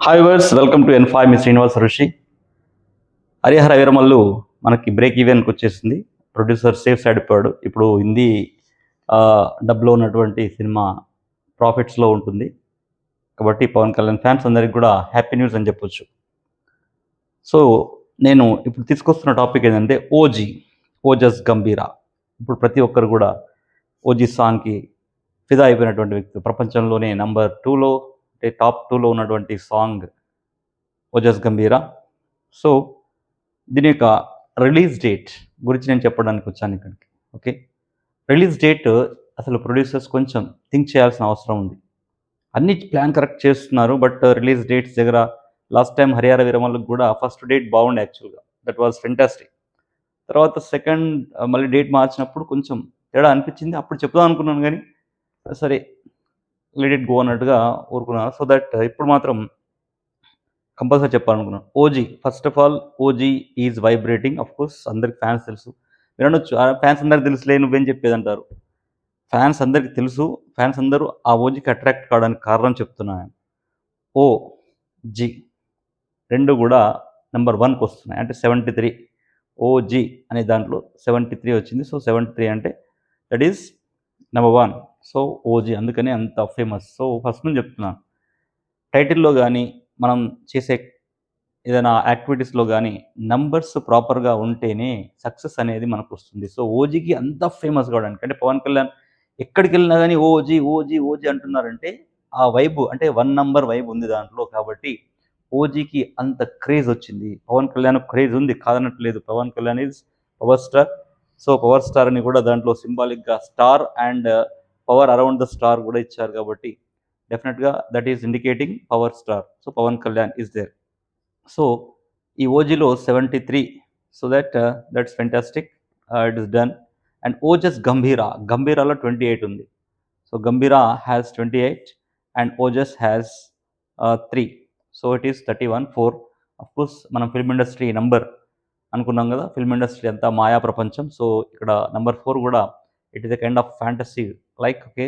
Hi viewers welcome to N5 మీ శ్రీనివాస్ ఋషి. హరిహర వీరమల్లు మనకి break ఈవెన్కి వచ్చేసింది. ప్రొడ్యూసర్ సేఫ్ సైడ్ అయిపోయాడు. ఇప్పుడు హిందీ డబ్లో ఉన్నటువంటి సినిమా ప్రాఫిట్స్లో ఉంటుంది. కాబట్టి పవన్ కళ్యాణ్ ఫ్యాన్స్ అందరికి కూడా హ్యాపీ న్యూస్ అని చెప్పొచ్చు. సో నేను ఇప్పుడు తీసుకొస్తున్న టాపిక్ ఏంటంటే ఓజస్ గంభీరా. ఇప్పుడు ప్రతి ఒక్కరు కూడా ఓజీ సాంగ్కి ఫిదా అయిపోయినటువంటి వ్యక్తి. ప్రపంచంలోనే నంబర్ 2లో అంటే టాప్ 2లో ఉన్నటువంటి సాంగ్ ఓజస్ గంభీరా. సో దీని యొక్క రిలీజ్ డేట్ గురించి నేను చెప్పడానికి వచ్చాను ఇక్కడికి. ఓకే, రిలీజ్ డేట్ అసలు ప్రొడ్యూసర్స్ కొంచెం థింక్ చేయాల్సిన అవసరం ఉంది. అన్ని ప్లాన్ కరెక్ట్ చేస్తున్నారు, బట్ రిలీజ్ డేట్స్ దగ్గర లాస్ట్ టైం హరిహర వీరమల్లుకి కూడా ఫస్ట్ డేట్ బాగుండే యాక్చువల్గా, దట్ వాజ్ ఫెంటాస్టిక్. తర్వాత సెకండ్ మళ్ళీ డేట్ మార్చినప్పుడు కొంచెం తేడా అనిపించింది. అప్పుడు చెప్దాం అనుకున్నాను కానీ సరే లెట్ ఇట్ గో అన్నట్టుగా ఊరుకున్నాను. సో దట్ ఇప్పుడు మాత్రం కంపల్సరీ చెప్పాలనుకున్నాను. First of all OG is vibrating. Of course అందరికి ఫ్యాన్స్ తెలుసు. మీరు అనొచ్చు ఫ్యాన్స్ అందరికి తెలుసులే నువ్వేం చెప్పేది అంటారు. ఫ్యాన్స్ అందరికి తెలుసు. ఫ్యాన్స్ అందరూ ఆ ఓజీకి అట్రాక్ట్ కావడానికి కారణం చెప్తున్నాను. ఓ జీ రెండు కూడా నెంబర్ 1కి వస్తున్నాయి. అంటే 73 ఓజీ అనే దాంట్లో 73 వచ్చింది. సో 73 అంటే that is number 1. So OG అందుకనే అంత ఫేమస్. సో ఫస్ట్ నుంచి చెప్తున్నాను, టైటిల్లో కానీ మనం చేసే ఏదైనా యాక్టివిటీస్లో కానీ నంబర్స్ ప్రాపర్గా ఉంటేనే సక్సెస్ అనేది మనకు వస్తుంది. సో ఓజీకి అంత ఫేమస్ కావడానికి అంటే పవన్ కళ్యాణ్ ఎక్కడికి వెళ్ళినా కానీ ఓజీ ఓజీ ఓజీ అంటున్నారంటే ఆ వైబ్ అంటే 1 నంబర్ వైబ్ ఉంది దాంట్లో. కాబట్టి ఓజీకి అంత క్రేజ్ వచ్చింది. పవన్ కళ్యాణ్ క్రేజ్ ఉంది కాదనట్లేదు. Pawan Kalyan is power star. So power star అని కూడా దాంట్లో సింబాలిక్గా star and power around the star కూడా ఇచ్చారు. కాబట్టి డెఫినెట్గా that is indicating power star. So Pawan Kalyan is there. So ఈ ఓజీలో 73. So that's fantastic. It is done. And Ojas గంభీరాలో 28 ఉంది. So Gambhira has 28 and Ojas has 3. So it is 31-4. Of course మనం ఫిల్మ్ ఇండస్ట్రీ నంబర్ అనుకున్నాం కదా, ఫిల్మ్ ఇండస్ట్రీ అంతా మాయా ప్రపంచం. సో ఇక్కడ నెంబర్ 4 కూడా it is a kind of fantasy like. Okay,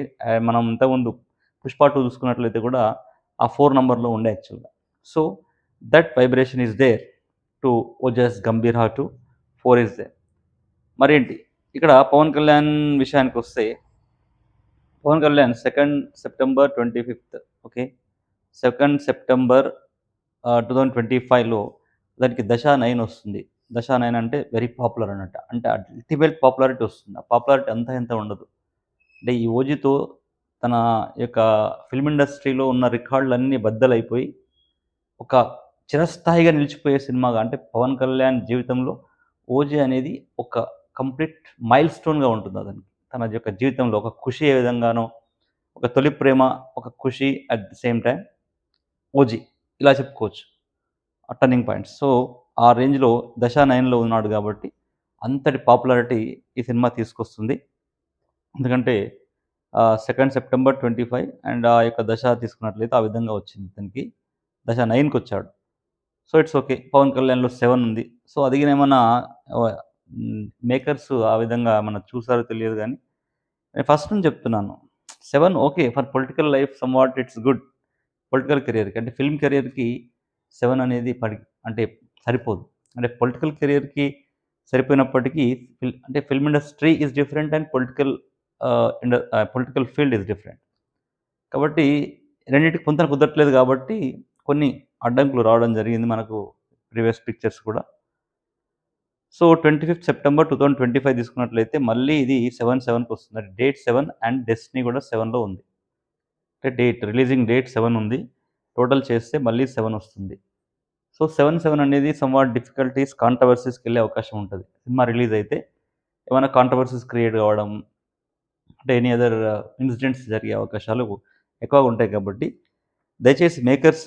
మనం ఇంతకుముందు పుష్ప 2 చూసుకున్నట్లయితే కూడా ఆ 4 నెంబర్లో ఉండే యాక్చువల్గా. So that vibration is there to Ojas Gambhira to 4 is there. మరేంటి ఇక్కడ పవన్ కళ్యాణ్ విషయానికి వస్తే, Pawan Kalyan 2 September 25. Okay, 2 September 2025లో దానికి దశా 9 వస్తుంది. దశా 9 అంటే వెరీ పాపులర్ అన్నట్టు. అంటే అల్టిమేట్ పాపులారిటీ వస్తుంది. ఆ పాపులారిటీ అంతా ఇంత ఉండదు. అంటే ఈ ఓజీతో తన యొక్క ఫిల్మ్ ఇండస్ట్రీలో ఉన్న రికార్డులన్నీ బద్దలైపోయి ఒక చిరస్థాయిగా నిలిచిపోయే సినిమాగా, అంటే పవన్ కళ్యాణ్ జీవితంలో ఓజీ అనేది ఒక కంప్లీట్ మైల్ స్టోన్గా ఉంటుంది. అతనికి తన యొక్క జీవితంలో ఒక ఖుషి ఏ విధంగానో, ఒక తొలి ప్రేమ, ఒక Kushi, at the same time OG, ఇలా చెప్పుకోవచ్చు టర్నింగ్ పాయింట్స్. సో ఆ రేంజ్లో దశా 9లో ఉన్నాడు కాబట్టి అంతటి పాపులారిటీ ఈ సినిమా తీసుకొస్తుంది. ఎందుకంటే 2 సెప్టెంబర్ 25 అండ్ ఆ యొక్క దశ తీసుకున్నట్లయితే ఆ విధంగా వచ్చింది. ఇతనికి దశ 9కి వచ్చాడు. So it's okay. పవన్ కళ్యాణ్‌లో 7 ఉంది. సో అది గిన ఏమన్నా మేకర్స్ ఆ విధంగా ఏమన్నా చూసారో తెలియదు గానీ, నేను ఫస్ట్ నుంచి చెప్తున్నాను. 7 okay for political life somewhat it's good. Political కెరియర్‌కి అంటే ఫిల్మ్ కెరియర్‌కి 7 అనేది అంటే సరిపోదు. అంటే పొలిటికల్ కెరియర్‌కి సరిపోయినప్పటికీ అంటే film industry is different and political field is different. కాబట్టి రెండిటికి పొంతన కుదరట్లేదు కాబట్టి కొన్ని అడ్డంకులు రావడం జరిగింది మనకు ప్రీవియస్ పిక్చర్స్ కూడా. సో 25 సెప్టెంబర్ 2025 తీసుకున్నట్లయితే మళ్ళీ ఇది 7/7కి వస్తుంది. అంటే డేట్ 7 అండ్ డెస్టినీ కూడా 7లో ఉంది. అంటే రిలీజింగ్ డేట్ 7 ఉంది. టోటల్ చేస్తే మళ్ళీ 7 వస్తుంది. సో 7/7 అనేది సమ్‌వాట్ డిఫికల్టీస్, కాంట్రవర్సీస్‌కెళ్ళే అవకాశం ఉంటది. సినిమా రిలీజ్ అయితే ఏమైనా కాంట్రవర్సీస్ క్రియేట్ కావడం, అంటే ఎనీ అదర్ ఇన్సిడెంట్స్ జరిగే అవకాశాలు ఎక్కువగా ఉంటాయి. కాబట్టి దయచేసి మేకర్స్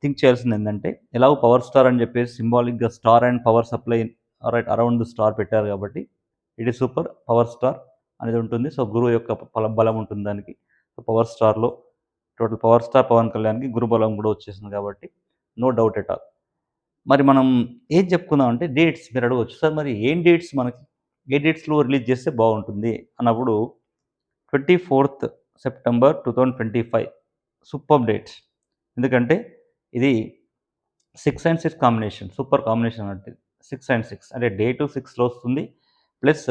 థింక్ చేయాల్సిందేంటంటే, ఎలాగో పవర్ స్టార్ అని చెప్పేసి సింబాలిక్‌గా star and power supply right around the star పెట్టారు కాబట్టి it is super. Power star అనేది ఉంటుంది. సో గురువు యొక్క బలం ఉంటుంది దానికి. సో పవర్ స్టార్‌లో టోటల్ పవర్ స్టార్ పవన్ కళ్యాణ్‌కి గురు బలం కూడా వచ్చేసింది కాబట్టి నో డౌట్ ఎట్ ఆల్. మరి మనం ఏం చెప్పుకుందాం అంటే డేట్స్ మీరు అడగవచ్చు. సార్ మరి ఏం డేట్స్ మనకి ఏ డేట్స్‌లో రిలీజ్ చేస్తే బాగుంటుంది అన్నప్పుడు 24th సెప్టెంబర్ 2025 సూపర్బ్ డేట్. ఎందుకంటే ఇది 6 అండ్ 6 కాంబినేషన్ సూపర్ కాంబినేషన్ అంటే 6 అండ్ 6 అంటే డేటు 6లో వస్తుంది. ప్లస్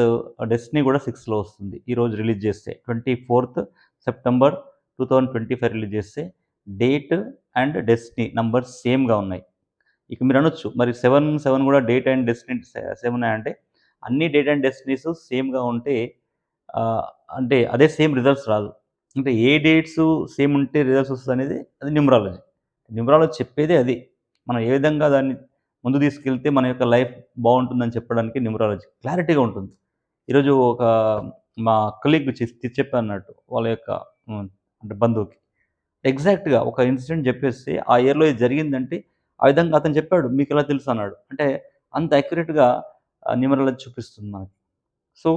డెస్టినీ కూడా 6లో వస్తుంది. ఈరోజు రిలీజ్ చేస్తే 24th సెప్టెంబర్ 2025 రిలీజ్ చేస్తే డేట్ అండ్ డెస్టినీ నంబర్స్ సేమ్‌గా ఉన్నాయి. ఇక మీరు అనొచ్చు మరి 7, 7 కూడా డేట్ అండ్ డెస్టినీ సేమ్ ఉన్నాయంటే అన్ని డేట్ అండ్ డెస్టినీస్ సేమ్‌గా ఉంటే ఆహ్, అంటే అదే సేమ్ రిజల్ట్స్ రాదు. అంటే ఏ డేట్స్ సేమ్ ఉంటే రిజల్ట్స్ వస్తదనేది అది న్యూమరాలజీ. న్యూమరాలజీ చెప్పేదే అది. మనం ఏ విధంగా దాన్ని ముందుకు తీసుకెళ్తే మన యొక్క లైఫ్ బావుంటుందని చెప్పడానికి న్యూమరాలజీ క్లారిటీగా ఉంటుంది. ఈరోజు ఒక మా కొలీగ్ చెప్పానన్నట్టు వాళ్ళ యొక్క హ్మ్. అంటే బంధువుకి. ఎగ్జాక్ట్‌గా ఒక ఇన్సిడెంట్ చెప్పేస్తే ఆ ఇయర్‌లో ఇది జరిగిందంటే ఆ విధంగా అతను చెప్పాడు. మీకెలా తెలుసు అన్నాడు. అంటే అంత యాక్యురేట్‌గా న్యూమరాలజీ చూపిస్తుంది మనకి. సో,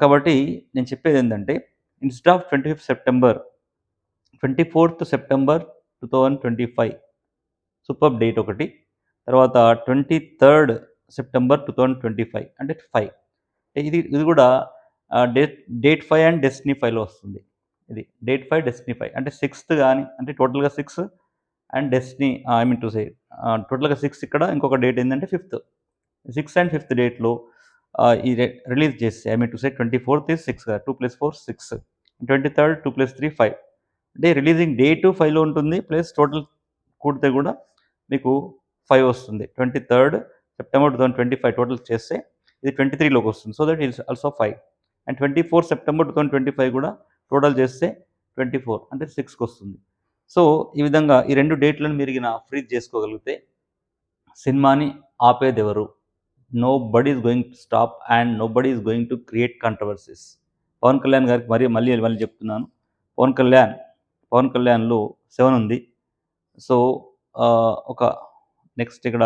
కాబట్టి నేను చెప్పేదేంటంటే ఇన్‌స్టెడ్ ఆఫ్ 25థ్ September 24th September 2025 superb date ఒకటి. తర్వాత 23rd సెప్టెంబర్ 2025 అంటే 5 ఇది ఇది కూడా డేట్ డేట్ 5 అండ్ డెస్టినీ 5లో వస్తుంది. ఇది డేట్ 5 డెస్టినీ 5 అంటే 6థ్ గాని అంటే టోటల్‌గా 6 and destiny I mean to say టోటల్‌గా 6 ఇక్కడ ఇంకొక డేట్ ఏందంటే 5థ్. 6 అండ్ 5థ్ డేట్‌లో ఈ రిలీజ్ చేస్తే I mean to say 24th is 6 కదా! 2 + 4 6. 23rd 2 + 3 5. అంటే రిలీజింగ్ డేటు 5లో ఉంటుంది. ప్లస్ టోటల్ కూడితే కూడా మీకు 5 వస్తుంది. 23rd సెప్టెంబర్ 2025 టోటల్ చేస్తే ఇది 23లోకి వస్తుంది. So that is also 5 and 24 September 2025 కూడా టోటల్ చేస్తే 24 అంటే 6కొస్తుంది. సో, ఈ విధంగా ఈ 2 డేట్‌లను మీరు గిన ఫ్రీజ్ చేసుకోగలిగితే సినిమాని ఆపేదెవరు? Nobody is going to stop and nobody is going to create controversies. Pawan Kalyan గారికి మళ్ళీ చెప్తున్నాను. పవన్ కళ్యాణ్, పవన్ కళ్యాణ్‌లో 7 ఉంది. సో, ఒక నెక్స్ట్ ఇక్కడ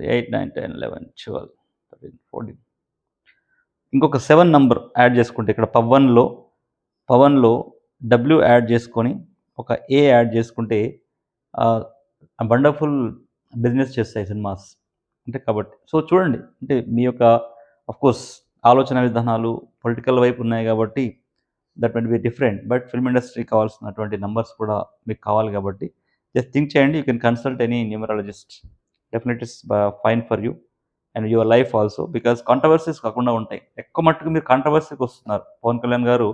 8, 9, 10, 11, 12, 13, 14 ఇంకొక 7 నంబర్ యాడ్ చేసుకుంటే ఇక్కడ పవన్‌లో డబ్ల్యూ యాడ్ చేసుకొని ఒక ఏ యాడ్ చేసుకుంటే ఆహ్, వండర్‌ఫుల్ బిజినెస్ చేస్తాయి సినిమాస్. అంటే కాబట్టి సో చూడండి. అంటే మీ యొక్క ఆఫ్‌కోర్స్ ఆలోచన విధానాలు పొలిటికల్ వైపు ఉన్నాయి కాబట్టి that might be different. But film ఇండస్ట్రీకి కావాల్సినటువంటి నంబర్స్ కూడా మీకు కావాలి కాబట్టి జస్ట్ థింక్ చేయండి. You can consult any numerologist. Definitely it's fine for you and your life also. Because controversies కాకుండా ఉంటాయి. ఎక్కువ మట్టుకు మీరు కాంట్రోవర్సీకి వస్తున్నారు. పవన్ కళ్యాణ్ గారు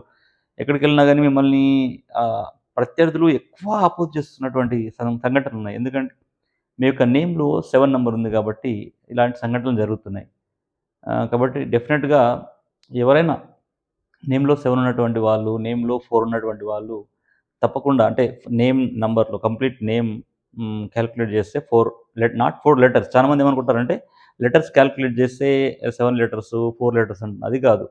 ఎక్కడికెళ్ళినా గానీ మిమ్మల్ని ఆహ్, ప్రత్యర్థులు ఎక్కువ అపోజ్ చేస్తున్నటువంటి సంఘటనలున్నాయి. ఎందుకంటే మీ యొక్క నేమ్‌లో 7 నంబర్ ఉంది కాబట్టి ఇలాంటి సంఘటనలు జరుగుతున్నాయి. కాబట్టి డెఫినిట్‌గా ఎవరైనా నేమ్‌లో 7 ఉన్నటువంటి వాళ్ళు, నేమ్‌లో 4 ఉన్నటువంటి వాళ్ళు తప్పకుండా అంటే నేమ్ నంబర్‌లో కంప్లీట్ నేమ్ కాలిక్యులేట్ చేస్తే 4 నాట్ 4 లెటర్స్. చాలామంది ఏమనుకుంటారంటే లెటర్స్ కాలిక్యులేట్ చేస్తే 7 లెటర్స్, 4 లెటర్స్ అది కాదు.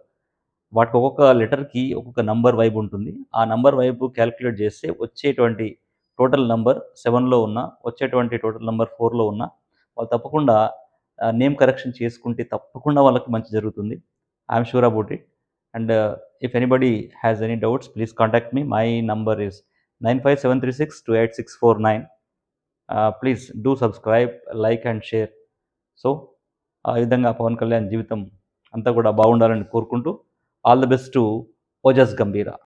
వాటికి ఒక్కొక్క లెటర్‌కి ఒక్కొక్క నంబర్ వైబ్ ఉంటుంది. ఆ నంబర్ వైబ్ కాలిక్యులేట్ చేస్తే వచ్చేటువంటి టోటల్ నంబర్ 7లో ఉన్న, వచ్చేటువంటి టోటల్ నంబర్ 4లో ఉన్న వాళ్ళు తప్పకుండా నేమ్ కరెక్షన్ చేసుకుంటే తప్పకుండా వాళ్ళకి మంచి జరుగుతుంది. I am sure about it. And if anybody has any doubts please contact me. My number is 9573628649. Please do subscribe, like and share. So, ఆ విధంగా పవన్ కళ్యాణ్ జీవితం అంతా కూడా బాగుండాలని కోరుకుంటూ all the best to Ojas Gambheera.